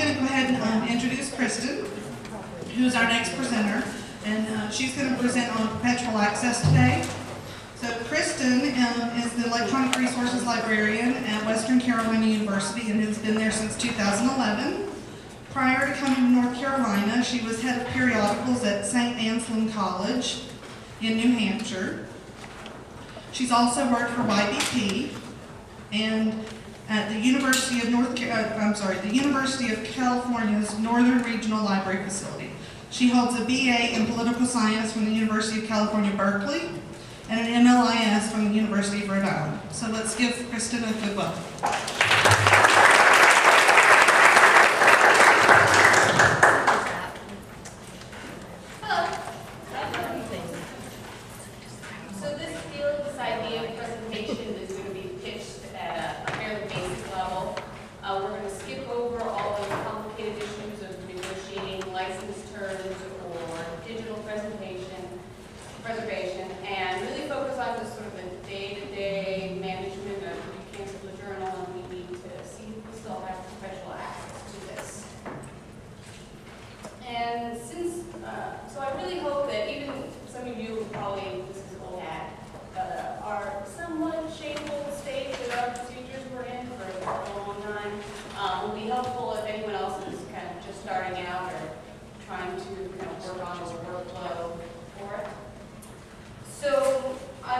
going to go ahead and introduce Kristin, who's our next presenter, and she's going to present on Perpetual Access today. So Kristin is the Electronic Resources Librarian at Western Carolina University and has been there since 2011. Prior to coming to North Carolina, she was Head of Periodicals at Saint Anselm College in New Hampshire. She's also worked for YBP and at the University of California's Northern Regional Library Facility. She holds a BA in Political Science from the University of California, Berkeley, and an MLIS from the University of Rhode Island. So let's give Kristin a good welcome. Preservation, and really focus on just sort of the day-to-day management of we cancel the journal and we need to see if we still have perpetual access to this. And since, so I really hope that even some of you probably, this is old hat, are somewhat shameful state that our procedures were in for a long time. Will be helpful if anyone else is kind of just starting out or trying to kind of work on this workflow for it. So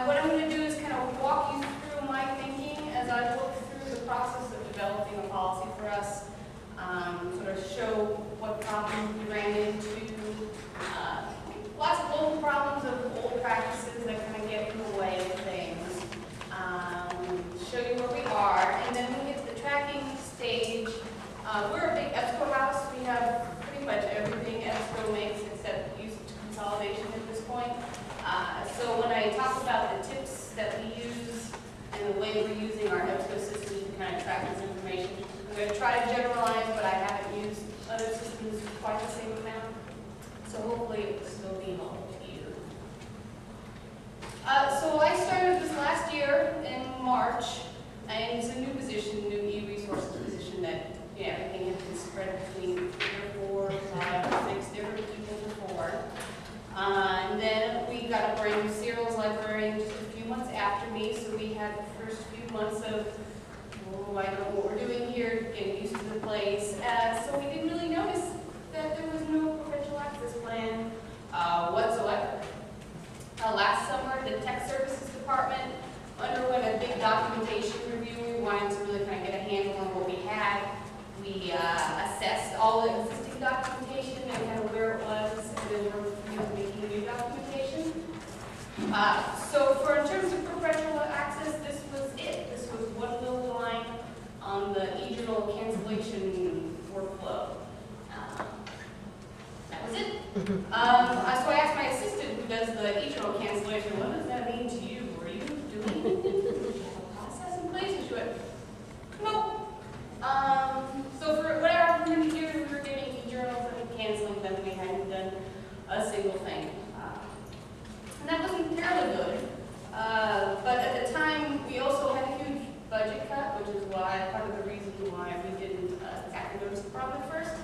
what I'm going to do is kind of walk you through my thinking as I look through the process of developing a policy for us, sort of show what problems we ran into, lots of old problems of old practices that kind of get in the way of things, show you where we are, and then we get to the tracking stage. We're a big EBSCO house. We have pretty much everything EBSCO makes except use consolidation at this point. So when I talk about the tips that we use and the way we're using our EBSCO system to kind of track this information, I'm going to try to generalize, but I haven't used other systems quite the same amount. So hopefully it will still be helpful to you. So I started this last year in March, and it's a new position, new e-resources position that everything has been spread between 4, 5, 6 different people before. And then we got a brand new serials librarian just a few months after me, so we had the first few months of, I don't know what we're doing here, getting used to the place. So we didn't really notice that there was no perpetual access plan whatsoever. Last summer, the Tech Services Department underwent a big documentation review. We wanted to really kind of get a handle on what we had. We assessed all the existing documentation and kind of where it was, and then we're making new documentation. So in terms of perpetual access, this was it. This was one little line on the e-journal cancellation workflow. That was it. So I asked my assistant who does the e-journal cancellation, what does that mean to you? Were you doing a process in place? And she went, nope. So for whatever many years we were getting e-journals and canceling them, we hadn't done a single thing. And that wasn't terribly good. But at the time, we also had a huge budget cut, which is why part of the reason why we didn't exactly notice the problem at first.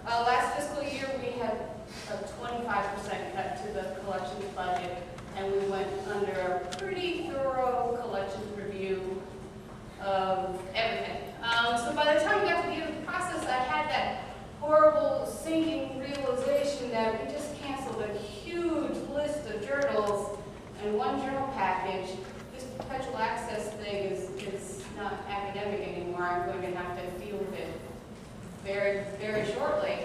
Last fiscal year, we had a 25% cut to the collections budget, and we went under a pretty thorough collections review of everything. So by the time we got to the end of the process, I had that horrible sinking realization that we just canceled a huge list of journals and one journal package. This perpetual access thing is not academic anymore. I'm going to have to deal with it very, very shortly.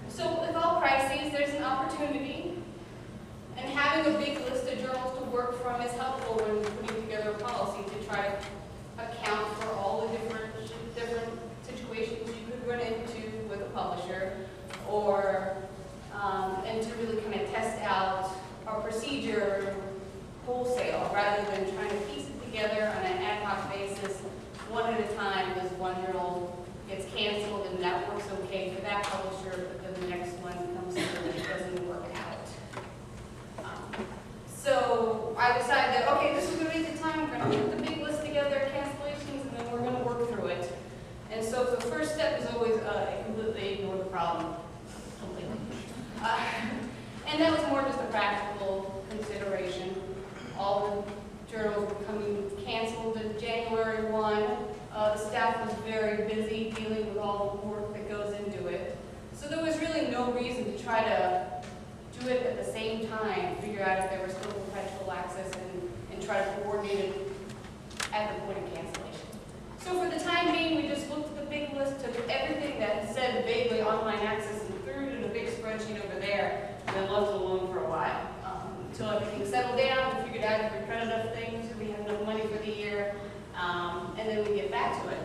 So with all crises, there's an opportunity. And having a big list of journals to work from is helpful when putting together a policy to try to account for all the different situations you could run into with a publisher, or and to really kind of test out our procedure wholesale rather than trying to piece it together on an ad hoc basis, one at a time, as one journal gets canceled and that works okay for that publisher, but then the next one comes through and it doesn't work out. So I decided that, okay, this is going to be the time, we're going to put the big list together, cancellations, and then we're going to work through it. staff was very busy dealing with all the work that goes into it. So there was really no reason to try to do it at the same time, figure out if there was still perpetual access and try to coordinate it at the point of cancellation. So for the time being, we just looked at the big list, took everything that said vaguely online access and threw it in a big spreadsheet over there, and then left it alone for a while. Until everything settled down, we figured out if we printed enough things, we had enough money for the year, and then we get back to it.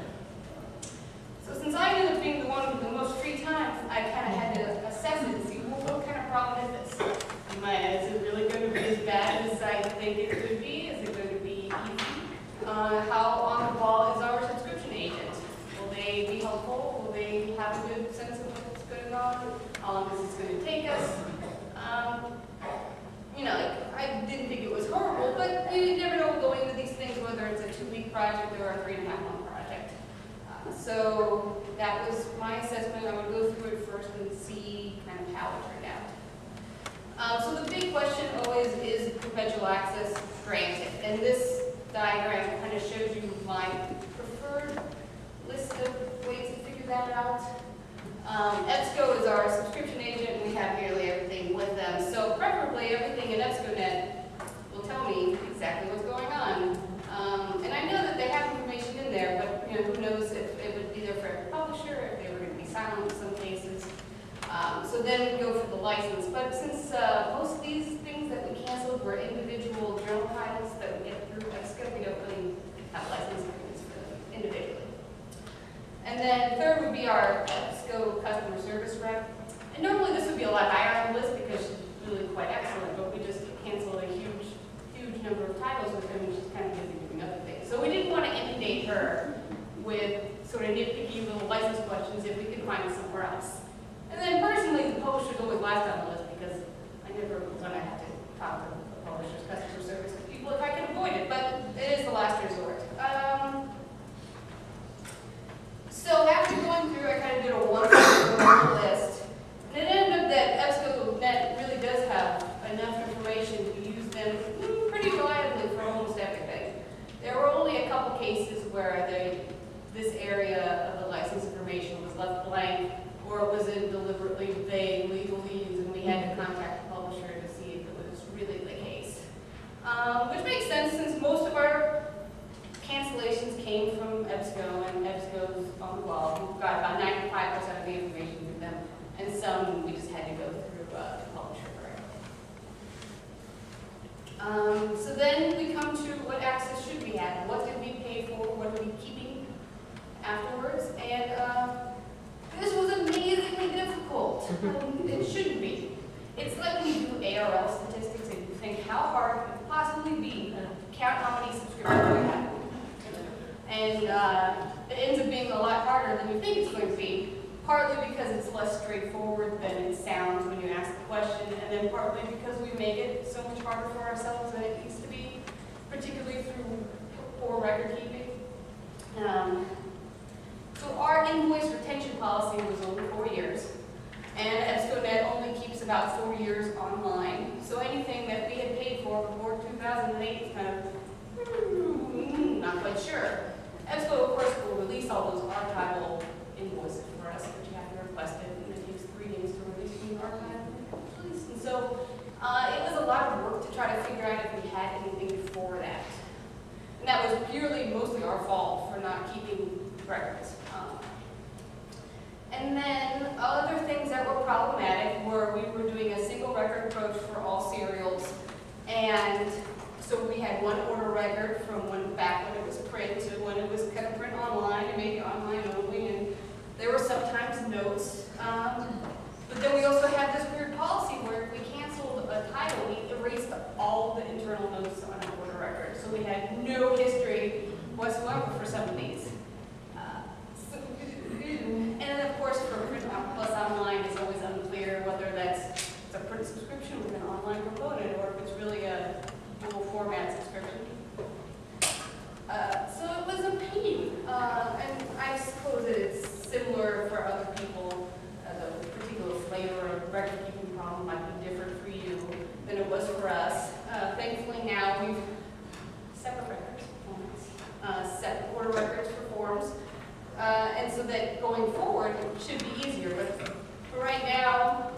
So since I ended up being the one with the most free time, I kind of had to assess it and see, well, what kind of problem is this? Is it really going to be as bad as I think it could be? Is it going to be easy? How on the ball is our subscription agent? Will they be helpful? Will they have a good sense of what's going on? How long is this going to take us? I didn't think it was horrible, but you never know going into these things, whether it's a 2-week project or a 3.5-month project. So that was my assessment. I would go through it first and see kind of how it turned out. So the big question always is perpetual access granted. And this diagram kind of shows you my preferred list of ways to figure that out. EBSCO is our subscription agent, and we have nearly everything with them. So preferably everything in EBSCOnet will tell me exactly what's going on. And I know that they have information in there, but who knows if it would be there for every publisher, if they were going to be silent in some cases. So then we go for the license. But since most of these things that we canceled were individual journal titles that we get through EBSCO, we don't really have license agreements for them individually. And then third would be our EBSCO customer service rep. And normally this would be a lot higher on the list because she's really quite excellent, but we just canceled a huge number of titles with her, and she's kind of busy doing other things. So we didn't want to inundate her with sort of nitpicky little license questions if we could find it somewhere else. And then personally, the publisher's always last on the list because I never want to have to talk to the publisher's customer service people if I can avoid it, but it is the last resort. So after going through, I kind of did a one-on-one list, and it ended up that EBSCO.net really does have enough information to use them pretty reliably for almost everything. There were only a couple cases where this area of the license information was left blank, or it was in deliberately vague legalese, and we had to contact the publisher to see if it was really the case. Which makes sense since most of our cancellations came from EBSCO, and EBSCO's on the wall. We've got about 95% of the information with them, and some we just had to go through the publisher for. So then we come to what access should we have, what did we pay for, what are we keeping afterwards, and this was amazingly difficult. It shouldn't be. It's like when you do ARL statistics and you think how hard could it possibly be to count how many subscribers we have. And it ends up being a lot harder than you think it's going to be, partly because it's less straightforward than it sounds when you ask the question, and then partly because we make it so much harder for ourselves than it needs to be, particularly through poor record keeping. So our invoice retention policy was only 4 years, and EBSCOnet only keeps about 4 years online. So anything that we had paid for before 2008 is kind of not quite sure. EBSCO, of course, will release all those archival invoices for us, but you have to request it, and it takes 3 days to release the archive release. And so it was a lot of work to try to figure out if we had anything before that. And that was mostly our fault for not keeping records. And then other things that were problematic were we were doing a single record approach for all serials, and so we had one order record from back when it was print to when it was kind of print online and maybe online only, and there were sometimes notes. But then we also had this weird policy where if we canceled a title, we erased all the internal notes on an order record. So we had no history whatsoever for some of these. And then of course for print plus online, it's always unclear whether that's a print subscription with an online component or if it's really a dual format subscription. So it was a pain, and I suppose And so that going forward, it should be easier. But for right now,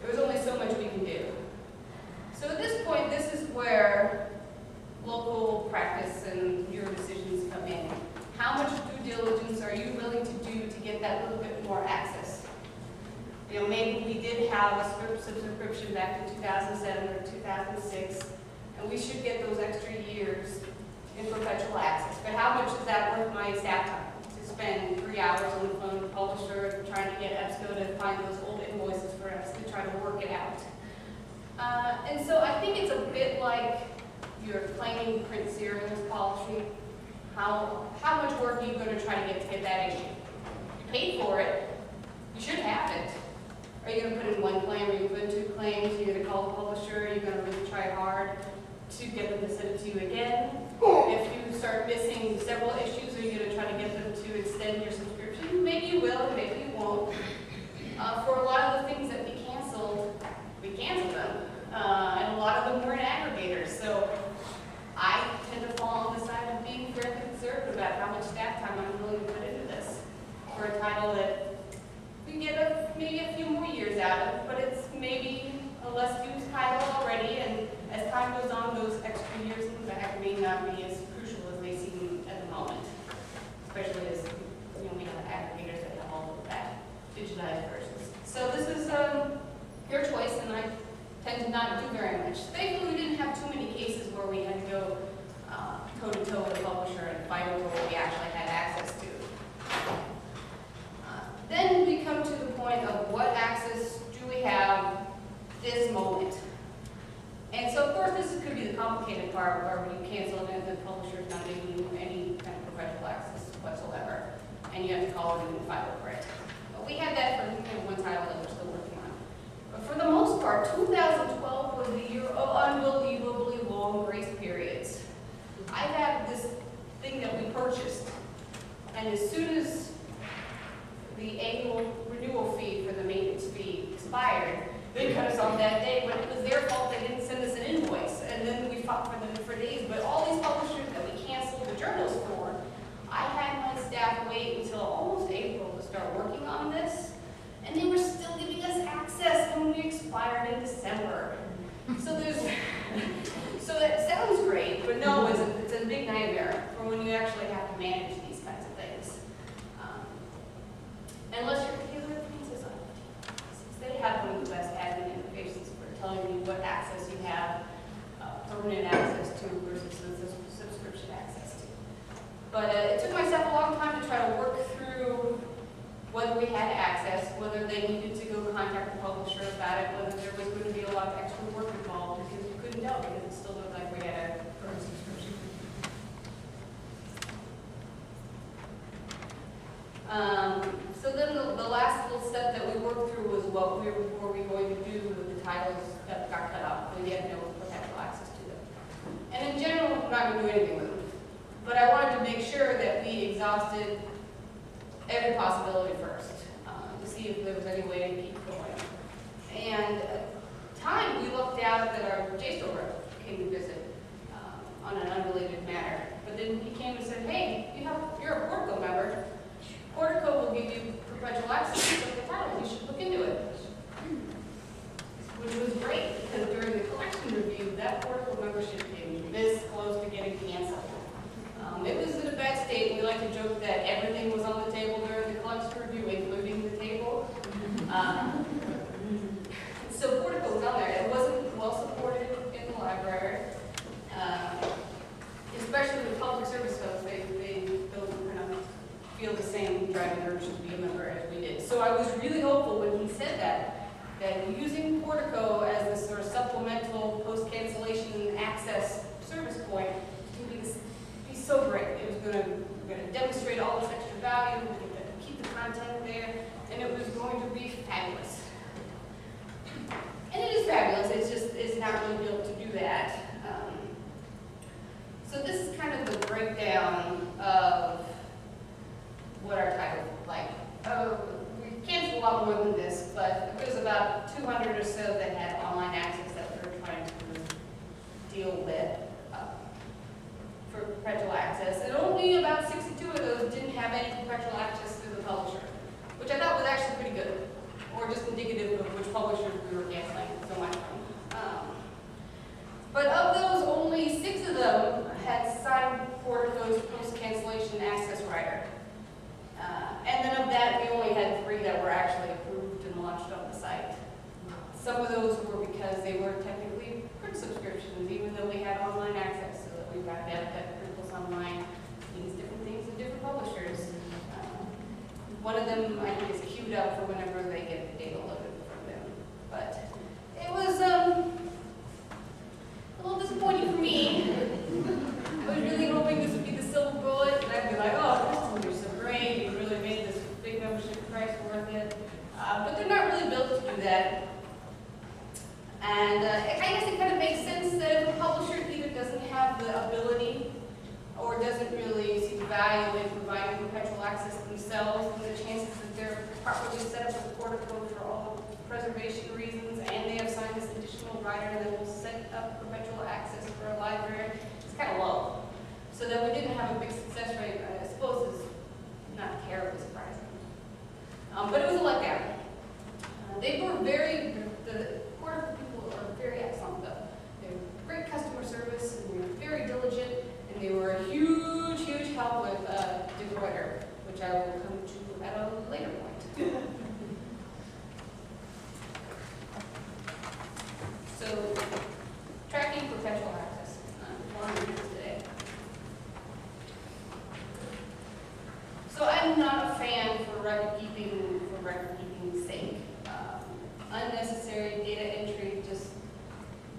there's only so much we can do. So at this point, this is where local practice and your decisions come in. How much due diligence are you willing to do to get that little bit more access? You know, maybe we did have a subscription back in 2007 or 2006, and we should get those extra years in perpetual access. But how much is that worth my staff time? To spend 3 hours on the phone with the publisher trying to get EBSCO to find those old invoices for us to try to work it out. And so I think it's a bit like your claiming print serials policy. How much work are you going to try to get that issue? You paid for it. You should have it. Are you going to put in one claim? Are you going to put in 2 claims? Are you going to call the publisher? Are you going to really try hard to get them to send it to you again? If you start missing several issues, are you going to try to get them to extend your subscription? Maybe you will, and maybe you won't. For a lot of the things that we canceled them. And a lot of them were in aggregators. So I tend to fall on the side of being very conservative about how much staff time I'm willing to put into this for a title that we get maybe a few more years out of, but it's maybe a less used title already, and as time goes on, those extra years in the back may not be as crucial as they seem at the moment, especially as we have aggregators that have all of that digitized versions. So this is your choice, and I tend to not do very much. Thankfully, we didn't have too many cases where we had to go toe-to-toe with the publisher and fight over what we actually had access to. Then we come to the point of what access do we have this moment. And so, of course, this could be the complicated part where you cancel it and the publisher is not giving you any kind of perpetual access whatsoever, and you have to call them and fight over it. But we had that for one title that we're still working on. But for the most part, 2012 was the year of unbelievably long grace periods. I have this thing that we purchased, and as soon as the annual renewal fee for the maintenance fee expired, they cut us off that day, but it was their fault they didn't send us an invoice, and then we fought for them for days. But all these publishers that we canceled the journals for, I had my staff wait until almost April to start working on this, and they were still giving us access when we expired in December. So that sounds great, but no, it's a big nightmare for when you actually have to manage these kinds of things. Unless you're Taylor Princess on it. Since they have one of the best admin interfaces for telling you what access you have, permanent access to versus subscription access to. But it took myself a long time to try to work through whether we had access, whether they needed to go contact the publisher about it, whether there was going to be a lot of extra work involved, because we couldn't tell because it still looked like we had a current subscription. So then the last little step that we worked through was what were we going to do with the titles that got cut off. We had no perpetual access to them. And in general, we're not going to do anything with them. But I wanted to make sure that we exhausted every possibility first to see if there was any way to keep going. And at the time, we looked out that our JSTOR rep came to visit on an unrelated matter. But then he came and said, hey, you're a Portico member. Portico will give you perpetual access to the title. You should look into it. Which was great, because during the collection review, that Portico membership came this close to getting canceled. It was in a bad state. We like to joke that everything was on the table during the collection review, including the table. So Portico was on there. It wasn't well supported in the library, especially with public service folks. They don't kind of feel the same driving urge to be a member as we did. So I was really hopeful when he said that using Portico as this sort of supplemental post-cancellation access service point would be so great. It was going to demonstrate all this extra value, we were going to keep the content there, and it was going to be fabulous. And it is fabulous, it's not really built to do that. So this is kind of the breakdown of what our title looked like. We canceled a lot more than this, but there was about 200 or so that had online access that we were trying to deal with for perpetual access. And only about 62 of those didn't have any One of them, I think, is queued up for whenever they get the data loaded from them. But it was a little disappointing for me. I was really hoping this would be the silver bullet, and I'd be like, oh, you're so great, you really made this big membership price worth it. But they're not really built to do that. And I guess it kind of makes sense that if a publisher either doesn't have the ability or doesn't really see the value in providing perpetual access themselves, and the chances that they're properly set up with portico for all preservation reasons, and they have signed this additional rider that will set up perpetual access for a library, it's kind of low. So that we didn't have a big success rate, I suppose, is not terribly surprising. But it was a letdown. They were the portico people are very excellent though. They were great customer service, and they were very diligent, and they were a huge, huge help with DeGreuter, which I will come to at a later point. So, tracking perpetual access. One of these today. So I'm not a fan for record keeping's sake. Unnecessary data entry just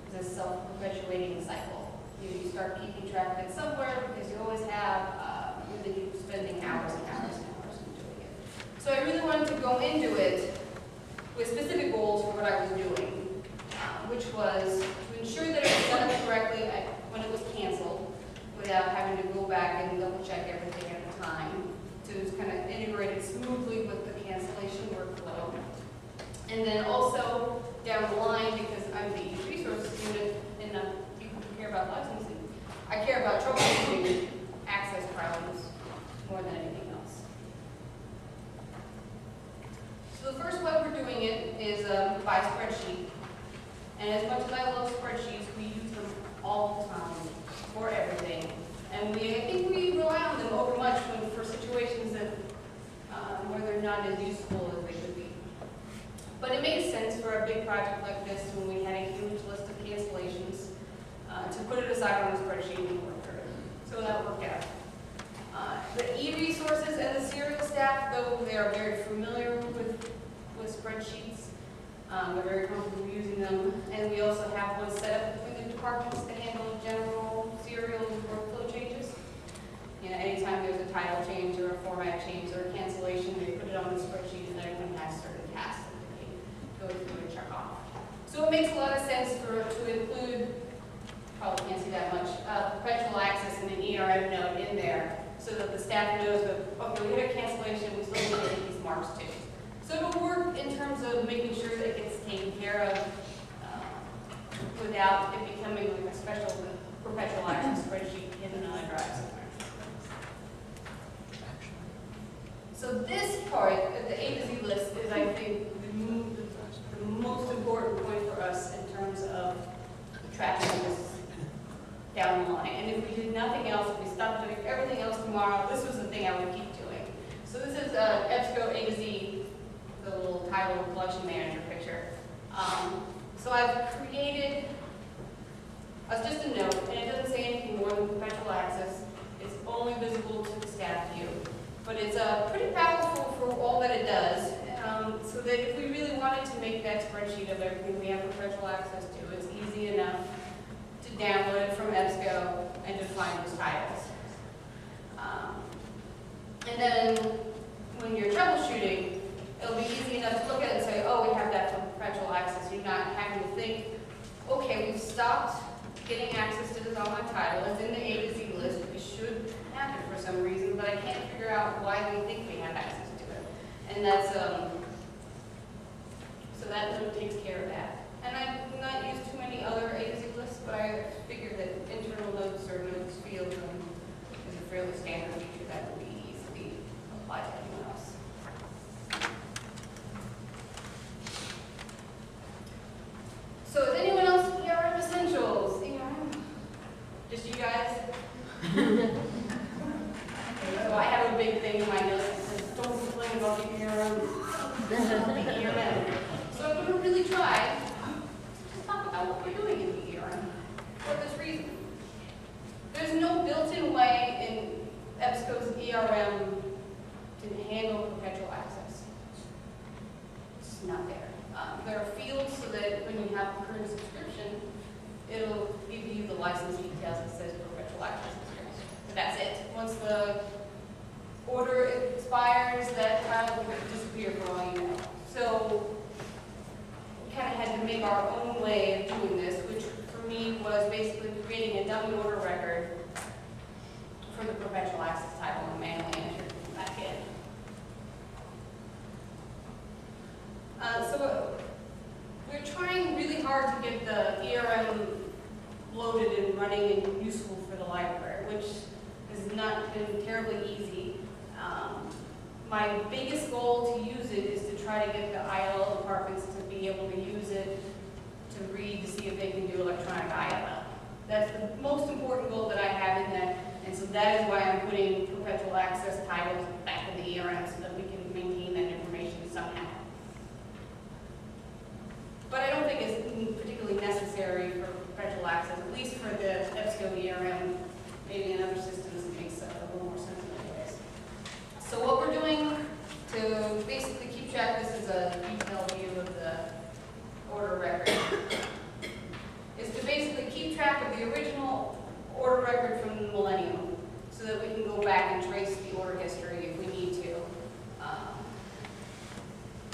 is a self-perpetuating cycle. You start keeping track of it somewhere because you always have, and then you're spending hours and hours and hours doing it. So I really wanted to go into it with specific goals for what I was doing, which was to ensure that it was set up correctly when it was canceled, without having to go back and double check everything at the time, to just kind of integrate it smoothly with the cancellation workflow. And then also down the line, because I'm the resources unit and people who care about licensing, I care about troubleshooting access problems more than anything else. So the first way we're doing it is by spreadsheet. And as much as I love spreadsheets, we use them all the time for everything. And I think we rely on them over much for situations that where they're not as useful as they could be. But it made sense for a big project like this, when we had a huge list of cancellations, to put it aside on a spreadsheet and work through it. So that worked out. The e-resources and the serial staff, though they are very familiar with spreadsheets, they're very comfortable using them. And we also have one set up between the departments to handle general serial workflow changes. You know, anytime there's a title change or a format change or a cancellation, they put it on the spreadsheet, and everyone has certain tasks that they go through and check off. So it makes a lot of sense to include, probably can't see that much, perpetual access and an ERM note in there, so that the staff knows that, okay, we hit a cancellation, we still need to hit these marks too. So it'll work in terms of making sure that it gets taken care of without it becoming like a special perpetual access spreadsheet hidden on a drive somewhere. So this part, the A to Z list, is, I think, the most important point for us in terms of tracking this down the line. And if we did nothing else, if we stopped doing everything else tomorrow, this was the thing I would keep doing. So this is EBSCO A to Z, the little title collection manager picture. So I've created just a note, and it doesn't say anything more than perpetual access. It's only visible to the staff view. But it's pretty powerful for all that it does, so that if we really wanted to make that spreadsheet of everything we have perpetual access to, it's easy enough to download it from EBSCO and to find those titles. And then when you're troubleshooting, it'll be easy enough to look at it and say, oh, we have that for perpetual access. You're not having to think, okay, we've stopped getting access to this online title. It's in the A to Z list. We should have it for some reason, but I can't figure out why we think we have access to it. And that's, so that note takes care of that. And I've not used too many other A to Z lists, but I figured that internal notes or notes field is a fairly standard feature that would be easily applied to anyone else. So is anyone else ERM essentials? Just you guys? So I have a big thing in my notes that says, don't complain about the ERM. The ERM. So I'm going to really try to talk about what we're doing in the ERM for this reason. There's no built-in way in EBSCO's ERM my biggest goal to use it is to try to get the ILL departments to be able to use it to read to see if they can do electronic ILL. That's the most important goal that I have in that, and so that is why I'm putting perpetual access titles back in the ERM so that we can maintain that information somehow. But I don't think it's particularly necessary for perpetual access, at least for the EBSCO ERM. Maybe in other systems it makes a little more sense in other ways. So what we're doing to basically keep track, this is a detailed view of the order record, is to basically keep track of the original order record from the millennium so that we can go back and trace the order history if we need to.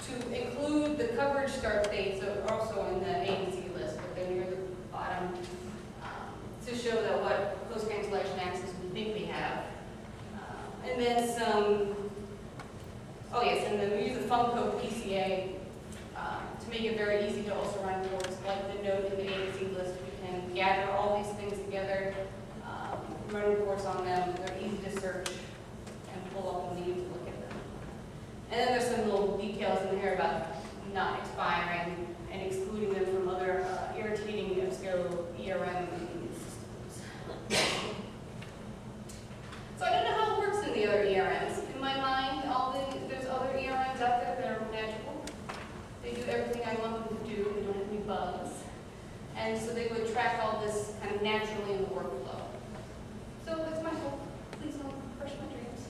To include the coverage start dates are also in the A and C list, but they're near the bottom, to show that what post-cancellation access we think we have. And then some, oh yes, and then we use the phone code PCA to make it very easy to also run reports, like the note in the A and C list. We can gather all these things together, run reports on them. They're easy to search and pull up when we need to look at them. And then there's some little details in here about not expiring and excluding them from other irritating EBSCO ERM systems. So I don't know how it works in the other ERMs. In my mind, there's other ERMs out there that are magical. They do everything I want them to do. They don't have any bugs. And so they would track all this kind of naturally in the workflow. So that's my hope. Please don't crush my dreams.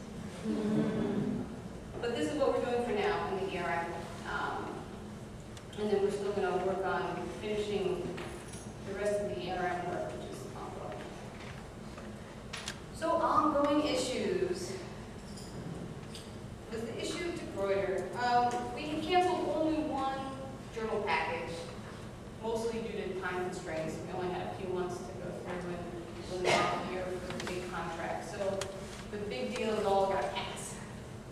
But this is what we're doing for now in the ERM. And then we're still going to work on finishing the rest of the ERM work, which is ongoing. So ongoing issues. Was the issue of DeGruyter. We had canceled only one journal package, mostly due to time constraints. We only had a few months to go through and wasn't a year for the big contract. So the big deal is all got passed.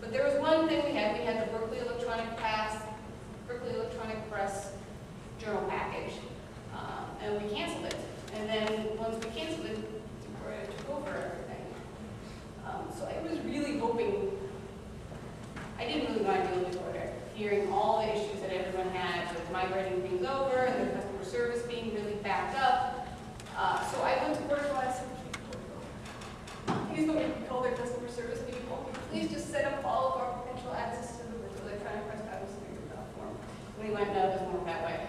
But there was one thing we had. We had the Berkeley Electronic Press journal package, and we canceled it. And then once we canceled it, DeGruyter took over everything. So I was really hoping, I didn't really want to deal with DeGruyter, hearing all the issues that everyone had with migrating things over and the customer service being really backed up. So I went to Portico and I said, please don't call their customer service people. Please just set up all of our potential access to the electronic press platform. And we went, no, it doesn't work that way.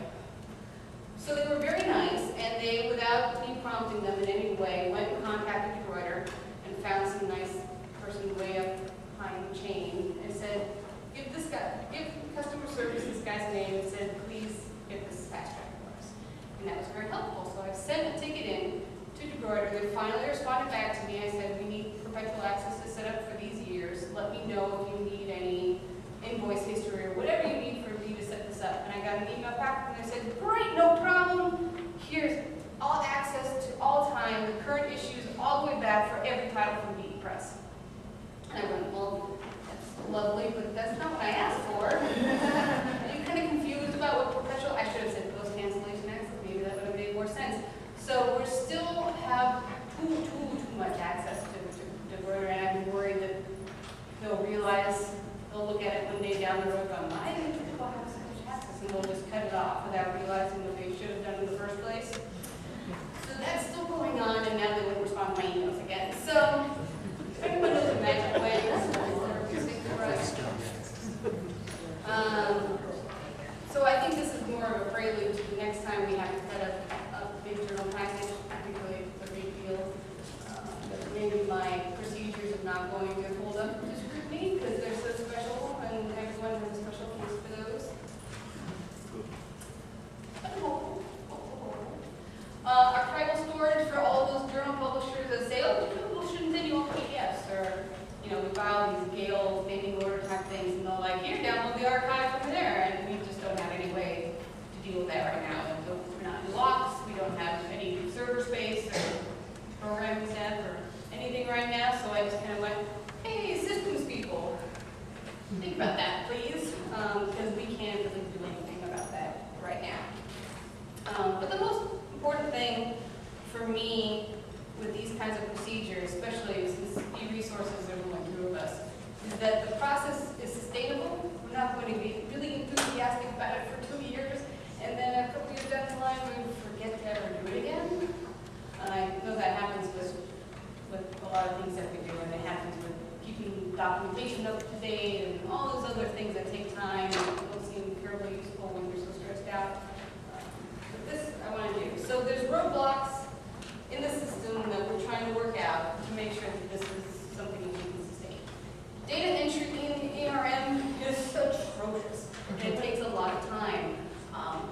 So they were very nice, and they, without me prompting them in any way, went and contacted DeGruyter and found some nice person way up behind the chain and said, give customer service this guy's name and said, please get this fast track for us. And that was very helpful. So I sent a ticket in to DeGruyter. They finally responded back to me. I said, we need perpetual access to set up for these years. Let me know if you need any invoice history or whatever you need for me to set this up. And I got an email back and they said, great, no problem. Here's all access to all time, the current issues, all the way back for every title from BE Press. And I went, well, that's lovely, but that's not what I asked for. Are you kind of confused about what perpetual? I should have said post-cancellation access. Maybe that would have made more sense. So we still have too much access to DeGruyter, and I'm worried that they'll realize, they'll look at it one day down the road going, why didn't people have so much access? And they'll just cut it off without realizing what they should have done in the first place. So that's still going on, and now they won't respond to my emails again. So if anyone knows a magic way to fix for us. So I think this is more of a prelude to the next time we have to set up a big journal package. Particularly if it's a big deal. Maybe my procedures are not going to hold up to scrutiny because they're so special and everyone has a special case for those. Archival storage for all those journal publishers that say, oh, people shouldn't send you all PDFs, or, you know, we file these Gale standing order type things, and they're like, here, download the archive from there, and we just don't have any way to deal with that right now. And so we're not in locks, we don't have any server space or programming staff or anything right now, so I just kind of went, hey, systems people, think about that, please, because we can't really do anything about that right now. But the most important thing for me with these kinds of procedures, especially since e-resources are going through of us, is that that the process is sustainable. We're not going to be really enthusiastic about it for 2 years, and then a couple years down the line, we forget to ever do it again. I know that happens with a lot of things that we do, and it happens with keeping documentation up to date and all those other things that take time and don't seem terribly useful when you're so stressed out. But this I want to do. So there's roadblocks in the system that we're trying to work out to make sure that this is something that we can sustain. Data entry in ARM is atrocious, and it takes a lot of time.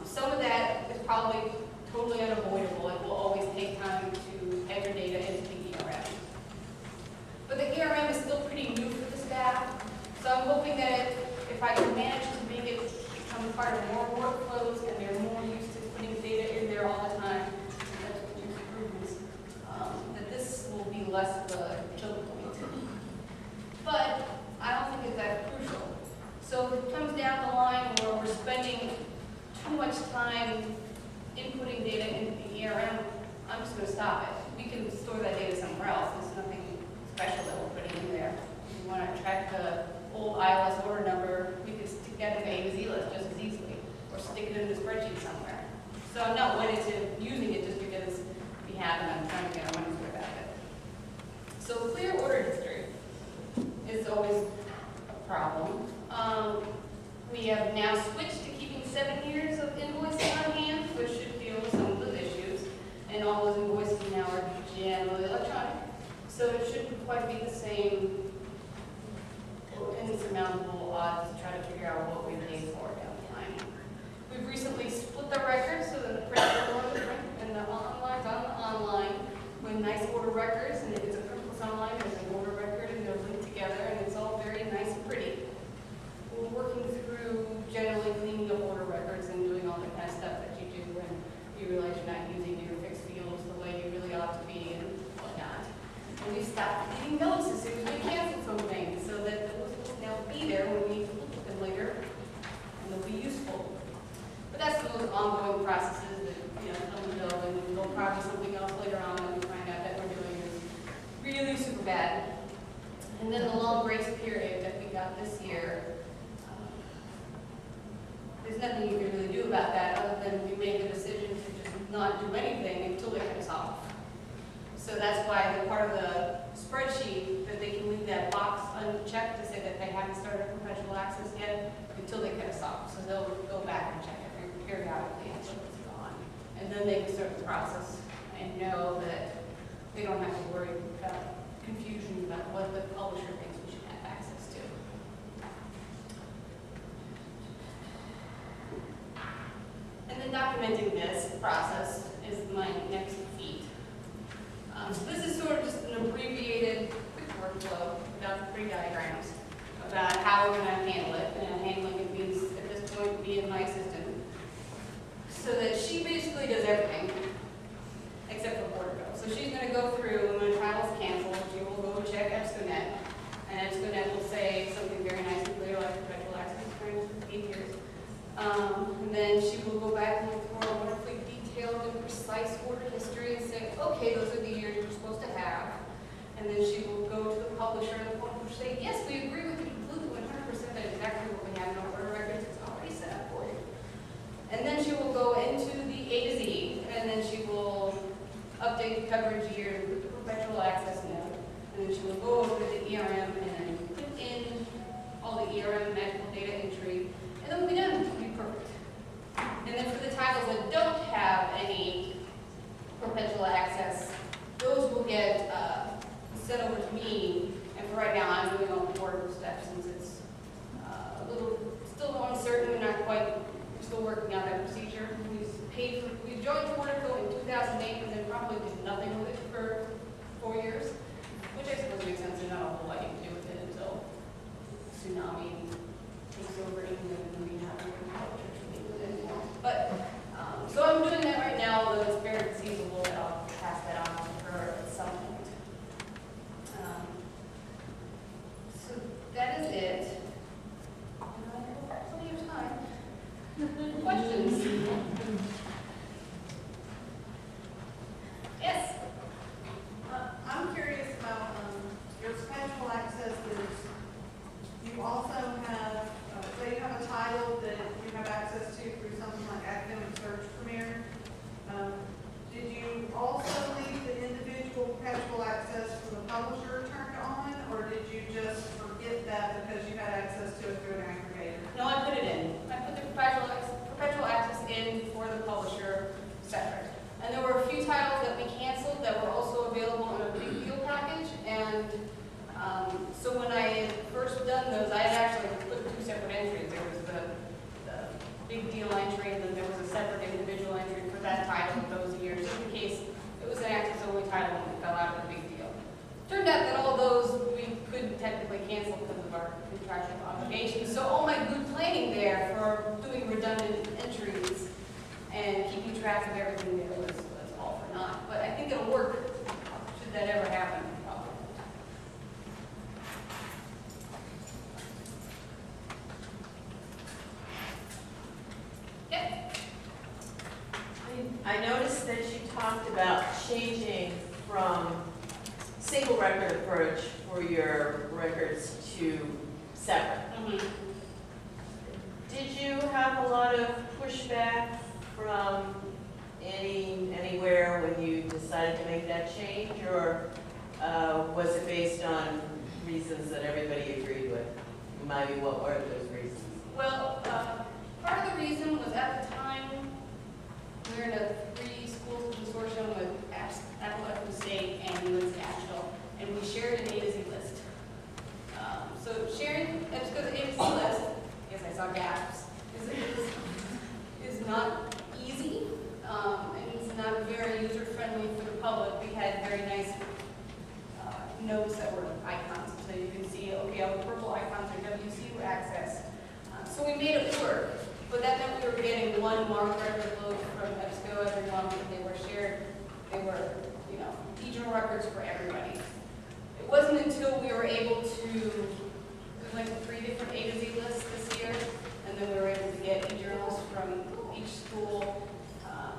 Some of that is probably totally unavoidable. It will always take time to enter data into the ERM. But the ERM is still pretty new for the staff, so I'm hoping that if I can manage to make it become part of more workflows and they're more used to putting data in there all the time, that's what use improvements, that this will be less of a choke point. But I don't think it's that crucial. So if it comes down the line where we're spending too much time inputting data into the ERM, I'm just going to stop it. We can store that data somewhere else. There's nothing special that we're putting in there. If we want to track the old ILS order number, we could stick that in the A to Z list just as easily, or stick it in the spreadsheet somewhere. So I'm not wedded to using it just because we have and I'm trying to get our money's worth out of it. So clear order history is always a problem. We have now switched to keeping 7 years of invoicing on hand, which should deal with some of those issues. And all those invoices now are generally electronic. So it shouldn't quite be the same insurmountable odds to try to figure out what we paid for down the line. We've recently split the records so that the print is on the print and the online's on the online with nice order records. And if it's a purpose online, there's an order record and they're linked together and it's all very nice and pretty. We're working through generally cleaning up order records and doing all the kind of stuff that you do when you realize you're not using your fixed fields the way you really ought to be and whatnot. And we stopped getting notes as soon as we canceled some things so that those will now be there when we look at them later and they'll be useful. But that's those ongoing processes that come and go, and there'll probably be something else later on that we find out that we're doing is really super bad. And then the long grace period that we got this year. There's nothing you can really do about that other than we made the decision to just not do anything until they cut us off. So that's why the part of the spreadsheet that they can leave that box unchecked to say that they haven't started perpetual access yet until they cut us off. So they'll go back and check it periodically until it's gone. And then they can start the process and know that they don't have to worry about confusion about what the publisher thinks we should have access to. And then documenting this process is my next feat. So this is sort of just an abbreviated quick workflow without the pretty diagrams about how we're going to handle it. And handling it means at this point being my assistant. So that she basically does everything except for portico. So she's going to go through, when a trial is canceled, she will go check EBSCOnet. And EBSCOnet will say something very nice and clear like perpetual access for 8 years. And then she will go back and look for a wonderfully detailed and precise order history and say, okay, those are the years you're supposed to have. And then she will go to the publisher and the publisher will say, yes, we agree with you completely 100% that exactly what we have in our order records is already set up for you. And then she will go into the A to Z, and then she will update the coverage year with the perpetual access note. And then she will go over to the ERM and then put in all the ERM magical data entry. And then we'll be done. It'll be perfect. And then for the titles that don't have any perpetual access, those will get sent over to me. And for right now, I'm doing all the portable stuff since it's a little still uncertain and not quite. We're still working out that procedure. We joined Portico in 2008 and then probably did nothing with it for 4 years, which I suppose makes sense. There's not a whole lot you can do with it until tsunami takes over England and we have no culture to do with it anymore. But, so I'm doing that right now, although it's very conceivable that I'll pass that on to her at some point. So that is it. And I have plenty of time. Questions? Yes? I'm curious about your perpetual access is, you also have, say you have a title that you have access to through something like Academic Search Premier. Did you also leave the individual perpetual access for the publisher turned on, or did you just forget that because you had access to it through an aggregator? No, I put it in. I put the perpetual access in for the publisher separate. And there were a few titles that we canceled that were also available in a big deal package. And so when I had first done those, I had actually put two separate entries. There was the big deal entry, and then there was a separate individual entry for that title of those years, just in case it was an access-only title and it fell out of the big deal. Turned out that all those we couldn't technically cancel because of our contractual obligations. So all my good planning there for doing redundant entries and keeping track of everything there was all for naught. But I think it'll work should that ever happen. Yep. I noticed that you talked about changing from single record approach for your records to separate. Mm-hmm. Did you have a lot of pushback from anywhere when you decided to make that change, or was it based on reasons that everybody agreed with? Remind me, what were those reasons? Well, part of the reason was at the time we were in a 3-school consortium with Appalachian State and UNC Asheville, and we shared an A to Z list. So sharing, that's because A to Z list, yes, I saw gaps, is not easy, and it's not very user-friendly for the public. We had very nice notes that were icons, so you can see, okay, all the purple icons are WCU access. So we made it work, but that meant we were getting one marked record load from EBSCO every month, and they were shared. They were, regional records for everybody. It wasn't until we were able to, we went to 3 different A to Z lists this year, and then we were able to get e-journals from each school,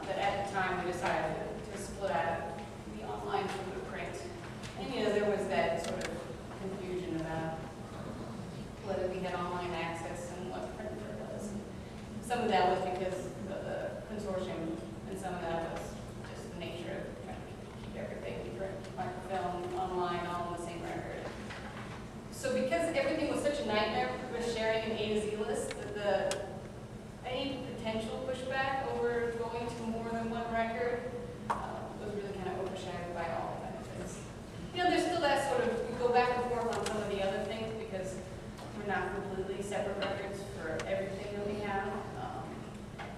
that at the time we decided to split out the online from the print. And there was that sort of confusion about whether we had online access and what printer does. Some of that was because of the consortium, and some of that was just the nature of trying to keep everything print, microfilm, online, all in the same record. So because everything was such a nightmare with sharing an A to Z list, that any potential pushback over going to more than one record was really kind of overshadowed by all the benefits. There's still that sort of, we go back and forth on some of the other things because we're not completely separate records for everything that we have.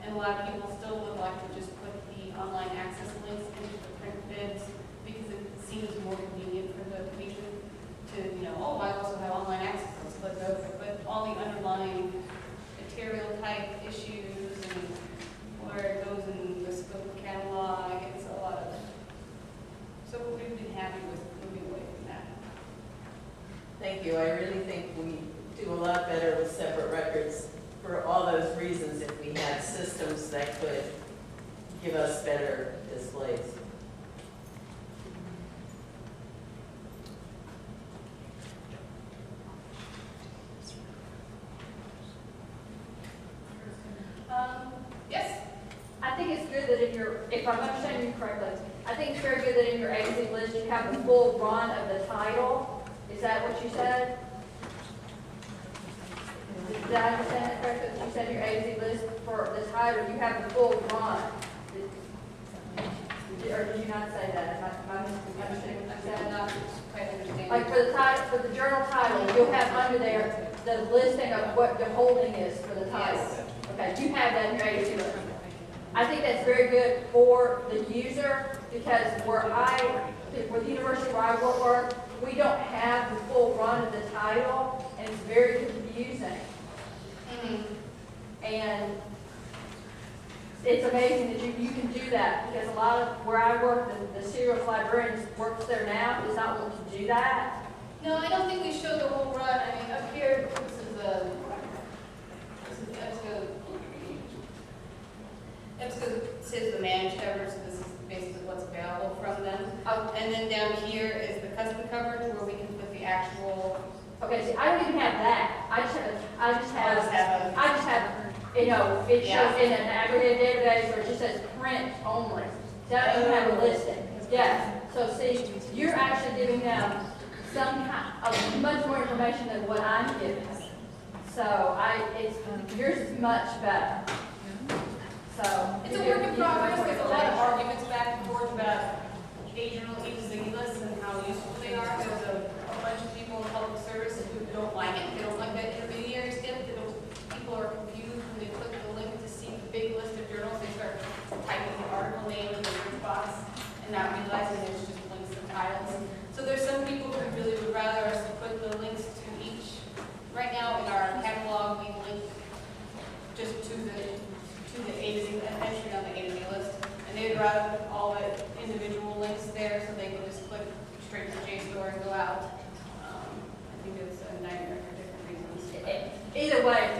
And a lot of people still would like to just put the online access links into the print bids because it seems more convenient for the patron to, oh, I also have online access, let's click over. But all the underlying material type issues and where it goes in the scope catalog, it's a lot of, so we've been happy with moving away from that. Thank you. I really think we do a lot better with separate records for all those reasons if we had systems that could give us better displays. Yes? I think it's good that in your, if I'm understanding you correctly, I think it's very good that in your A to Z list you have the full run of the title. Is that what you said? Did I understand that correctly? That you said your A to Z list for the title, you have the full run. Or did you not say that? Am I understanding what you I'm said? not quite understanding. Like for the title, for the journal title, you'll have under there the listing of what the holding is for the title. Yes. Okay, you have that in your A to Z list. I think that's very good for the user because where the university where I work, we don't have the full run of the title and it's very confusing. And it's amazing that you can do that because a lot of where I work, the serial librarian works there now is not able to do that. No, I don't think we showed the whole run. I mean, up here, this is EBSCO says the managed cover, so this is basically what's available from them. And then down here is the custom coverage where we can put the actual. Okay, see, I don't even have that. I I just I'll just have, have you know, it Yeah. shows in an aggregate database where it just says print only. That doesn't have a listing. Yeah, so see, you're actually giving them some kind of much more information than what I'm giving. So yours is much better. So. It's a work in progress. There's a lot of arguments back and forth about agency lists and how useful they are. There's a bunch of people in public service who don't like it. They don't like that intermediary step. People are confused when they click the link to see the big list of journals. They start typing the article name in the search box and not realizing there's just links and titles. So there's some people who really would rather us put the links to each. Right now in our catalog, we link just to the entry on the A to Z list, and they'd rather put all the individual links there so they can just click straight to JSTOR and go out. I think it's a nightmare for different reasons. Either way,